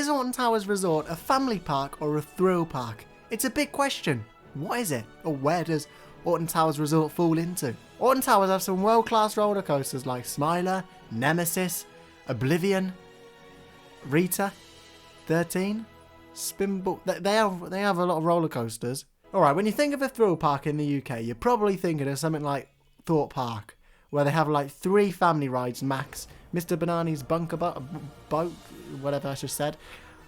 Is Alton Towers Resort a family park or a thrill park? It's a big question. What is it? Or where does Alton Towers Resort fall into? Alton Towers have some world-class roller coasters like Smiler, Nemesis, Oblivion, Rita, 13, Spinball. They have a lot of roller coasters. Alright, when you think of a thrill park in the UK, you're probably thinking of something like Thorpe Park, where they have like 3 family rides max. Mr. Banani's bunker boat, whatever I just said.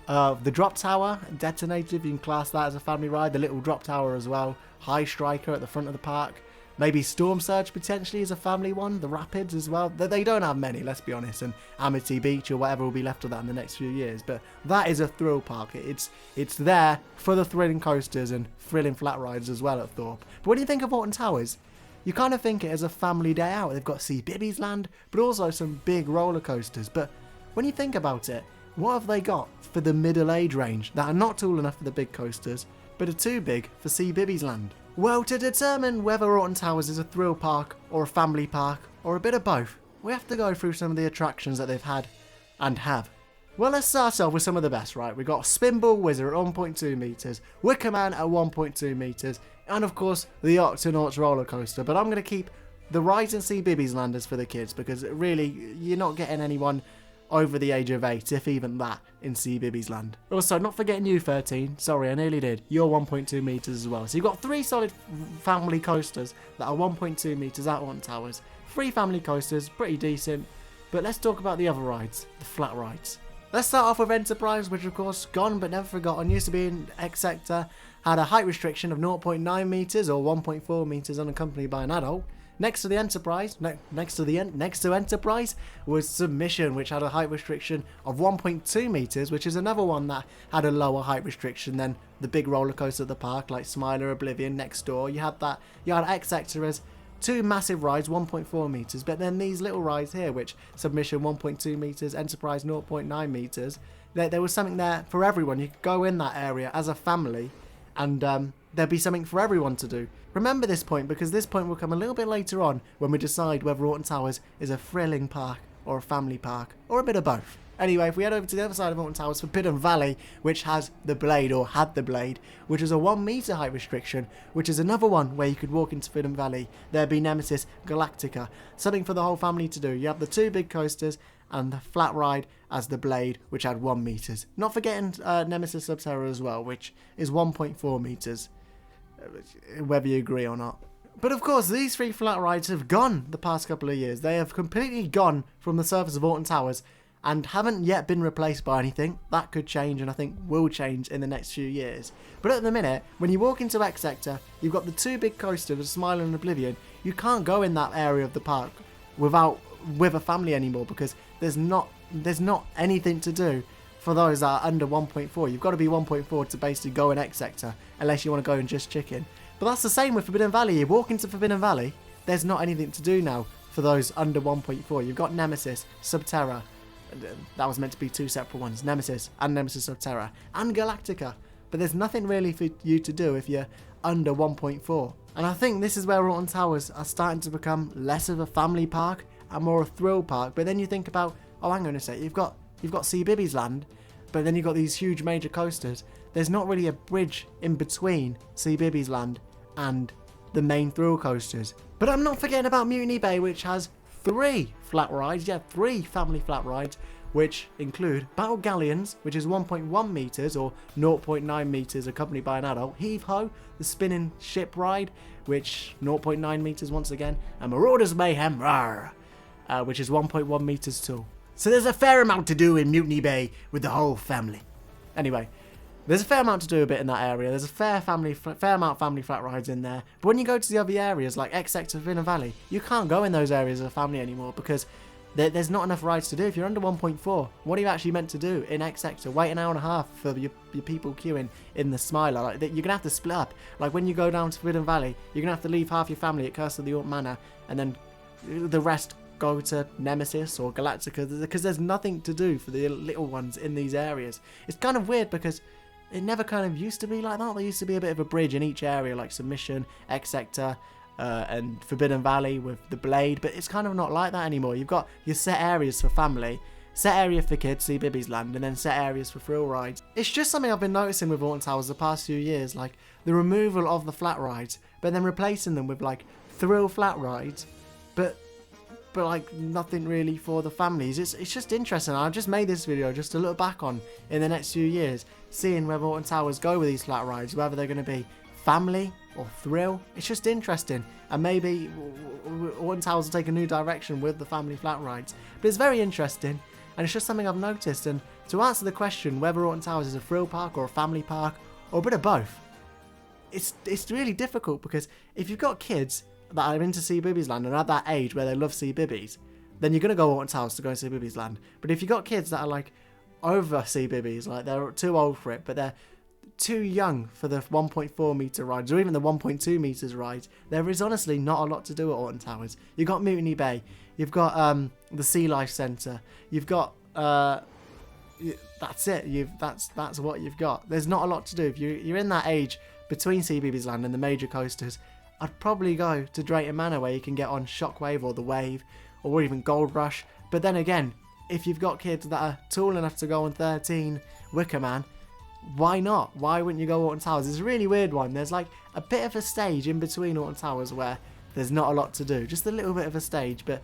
The Drop Tower, Detonator, if you can class that as a family ride. The little Drop Tower as well. High Striker at the front of the park. Maybe Storm Surge potentially is a family one. The Rapids as well. They don't have many, let's be honest. And Amity Beach or whatever will be left of that in the next few years. But that is a thrill park. It's there for the thrilling coasters and thrilling flat rides as well at Thorpe. But when you think of Alton Towers, you kind of think it as a family day out. They've got CBeebies Land, but also some big roller coasters. But when you think about it, what have they got for the middle age range that are not tall enough for the big coasters, but are too big for CBeebies Land? Well, to determine whether Alton Towers is a thrill park or a family park or a bit of both, we have to go through some of the attractions that they've had and have. Well, let's start off with some of the best, right? We've got Spinball Whizzer at 1.2 metres, Wickerman at 1.2 metres, and of course the Octonauts roller coaster. But I'm going to keep the rides in CBeebies Landers for the kids, because really you're not getting anyone over the age of 8, if even that, in CBeebies Land. Also, not forgetting you, 13. Sorry, I nearly did. You're 1.2 metres as well. So you've got 3 solid family coasters that are 1.2 metres at Alton Towers. 3 family coasters, pretty decent. But let's talk about the other rides, the flat rides. Let's start off with Enterprise, which of course, gone but never forgotten, used to be in X Sector, had a height restriction of 0.9 metres or 1.4 metres unaccompanied by an adult. Next to the Enterprise, next to Enterprise was Submission, which had a height restriction of 1.2 metres, which is another one that had a lower height restriction than the big roller coaster at the park, like Smiler, Oblivion, next door. You had X Sector as 2 massive rides, 1.4 metres, but then these little rides here, which Submission 1.2 metres, Enterprise 0.9 metres, there was something there for everyone. You could go in that area as a family and there'd be something for everyone to do. Remember this point, because this point will come a little bit later on when we decide whether Alton Towers is a thrilling park or a family park or a bit of both. Anyway, if we head over to the other side of Alton Towers, Forbidden Valley, which has the Blade, or had the Blade, which is a 1 metre height restriction, which is another one where you could walk into Forbidden Valley. There'd be Nemesis Galactica, something for the whole family to do. You have the 2 big coasters and the flat ride as the Blade, which had 1 metre. Not forgetting Nemesis Subterra as well, which is 1.4 metres, whether you agree or not. But of course, these 3 flat rides have gone the past couple of years. They have completely gone from the surface of Alton Towers and haven't yet been replaced by anything. That could change, and I think will change in the next few years. But at the minute, when you walk into X Sector, you've got the 2 big coasters, Smile and Oblivion. You can't go in that area of the park with a family anymore, because there's not anything to do for those that are under 1.4. You've got to be 1.4 to basically go in X Sector, unless you want to go and just chicken. But that's the same with Forbidden Valley. You walk into Forbidden Valley, there's not anything to do now for those under 1.4. You've got Nemesis, Subterra. That was meant to be 2 separate ones. Nemesis and Nemesis Subterra. And Galactica. But there's nothing really for you to do if you're under 1.4. And I think this is where Alton Towers are starting to become less of a family park and more a thrill park. But then you think about, oh, hang on a sec, you've got CBeebies Land, but then you've got these huge major coasters. There's not really a bridge in between CBeebies Land and the main thrill coasters. But I'm not forgetting about Mutiny Bay, which has 3 flat rides. Yeah, 3 family flat rides, which include Battle Galleons, which is 1.1 metres or 0.9 metres accompanied by an adult. Heave Ho, the spinning ship ride, which 0.9 metres once again. And Marauders Mayhem, which is 1.1 metres tall. So there's a fair amount to do in Mutiny Bay with the whole family. Anyway, there's a fair amount to do a bit in that area. There's a fair amount of family flat rides in there. But when you go to the other areas like X Sector, Forbidden Valley, you can't go in those areas as a family anymore, because there's not enough rides to do. If you're under 1.4, what are you actually meant to do in X Sector? Wait an hour and a half for your people queuing in the Smiler. Like, you're going to have to split up. Like when you go down to Forbidden Valley, you're going to have to leave half your family at Curse of the Orc Manor, and then the rest go to Nemesis or Galactica, because there's nothing to do for the little ones in these areas. It's kind of weird, because it never kind of used to be like that. There used to be a bit of a bridge in each area, like Submission, X Sector, and Forbidden Valley with the Blade, but it's kind of not like that anymore. You've got your set areas for family, set area for kids, CBeebies Land, and then set areas for thrill rides. It's just something I've been noticing with Alton Towers the past few years, like the removal of the flat rides, but then replacing them with like thrill flat rides, but like nothing really for the families. It's just interesting. I just made this video just to look back on in the next few years, seeing whether Alton Towers go with these flat rides, whether they're going to be family or thrill. It's just interesting, and maybe Alton Towers will take a new direction with the family flat rides. But it's very interesting, and it's just something I've noticed. And to answer the question whether Alton Towers is a thrill park or a family park or a bit of both, it's really difficult, because if you've got kids that are into CBeebies Land and at that age where they love CBeebies, then you're going to go Alton Towers to go to CBeebies Land. But if you've got kids that are like over CBeebies, like they're too old for it, but they're too young for the 1.4 metre rides or even the 1.2 metres rides, there is honestly not a lot to do at Alton Towers. You've got Mutiny Bay, you've got the Sea Life Centre, you've got that's it. That's what you've got. There's not a lot to do. If you're in that age between CBeebies Land and the major coasters, I'd probably go to Drayton Manor, where you can get on Shockwave or the Wave or even Gold Rush. But then again, if you've got kids that are tall enough to go on 13 Wickerman, why not? Why wouldn't you go Alton Towers? It's a really weird one. There's like a bit of a stage in between Alton Towers where there's not a lot to do. Just a little bit of a stage, but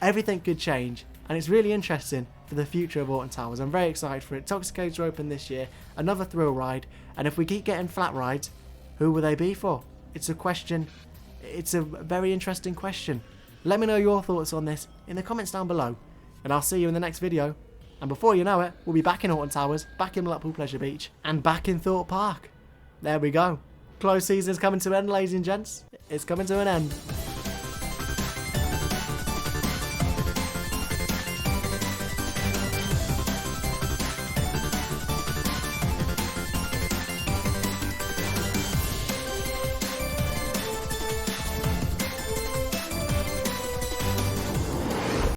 everything could change. And it's really interesting for the future of Alton Towers. I'm very excited for it. Toxicator open this year, another thrill ride. And if we keep getting flat rides, who will they be for? It's a question. It's a very interesting question. Let me know your thoughts on this in the comments down below, and I'll see you in the next video. And before you know it, we'll be back in Alton Towers, back in Blackpool Pleasure Beach, and back in Thorpe Park. There we go. Close season's coming to an end, ladies and gents. It's coming to an end.